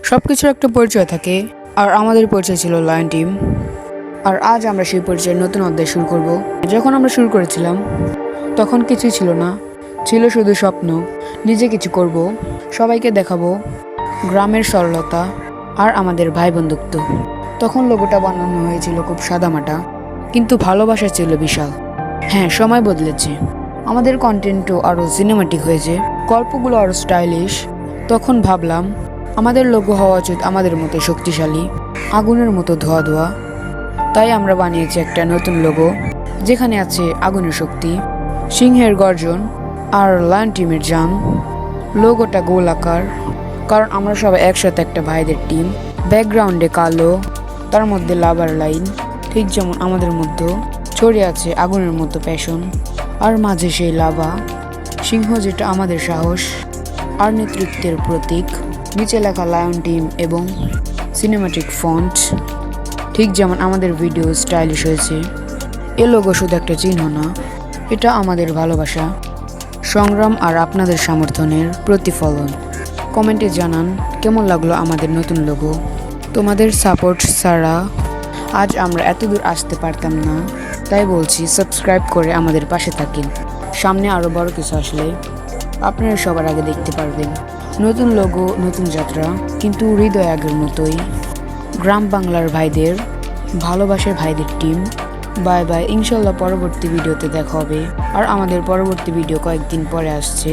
সব কিছুর একটা পরিচয় থাকে, আর আমাদের পরিচয় ছিল লায়ন টিম। আর আজ আমরা সেই পরিচয়ের নতুন অধ্যায় শুরু করব। যখন আমরা শুরু করেছিলাম তখন কিছুই ছিল না, ছিল শুধু স্বপ্ন, নিজে কিছু করব, সবাইকে দেখাবো গ্রামের সরলতা আর আমাদের ভাই বন্ধুত্ব। তখন লোগোটা বানানো হয়েছিল খুব সাদামাটা, কিন্তু ভালোবাসা ছিল বিশাল। হ্যাঁ, সময় বদলেছে, আমাদের কন্টেন্টও আরও সিনেমাটিক হয়েছে, গল্পগুলো আরও স্টাইলিশ। তখন ভাবলাম আমাদের লোগো হওয়া উচিত আমাদের মতো শক্তিশালী, আগুনের মতো ধোয়া ধোয়া। তাই আমরা বানিয়েছি একটা নতুন লোগো, যেখানে আছে আগুনের শক্তি, সিংহের গর্জন আর লায়ন টিমের জান। লোগোটা গোলাকার, কারণ আমরা সবাই একসাথে একটা ভাইদের টিম। ব্যাকগ্রাউন্ডে কালো, তার মধ্যে লাভার লাইন, ঠিক যেমন আমাদের মধ্যে ছড়িয়ে আছে আগুনের মতো প্যাশন, আর মাঝে সেই লাভা সিংহ, যেটা আমাদের সাহস আর নেতৃত্বের প্রতীক। নিচে লেখা লায়ন টিম এবং সিনেমাটিক ফন্ট, ঠিক যেমন আমাদের ভিডিও স্টাইলিশ হয়েছে। এ লোগো শুধু একটা চিহ্ন না, এটা আমাদের ভালোবাসা, সংগ্রাম আর আপনাদের সমর্থনের প্রতিফলন। কমেন্টে জানান কেমন লাগলো আমাদের নতুন লোগো। তোমাদের সাপোর্ট ছাড়া আজ আমরা এত দূর আসতে পারতাম না। তাই বলছি, সাবস্ক্রাইব করে আমাদের পাশে থাকেন। সামনে আরও বড় কিছু আসলে আপনারা সবার আগে দেখতে পারবেন। নতুন লোগো, নতুন যাত্রা, কিন্তু হৃদয় আগের মতোই। গ্রাম বাংলার ভাইদের, ভালোবাসার ভাইদের টিম। বাই বাই, ইনশাল্লাহ পরবর্তী ভিডিওতে দেখা হবে। আর আমাদের পরবর্তী ভিডিও কয়েকদিন পরে আসছে।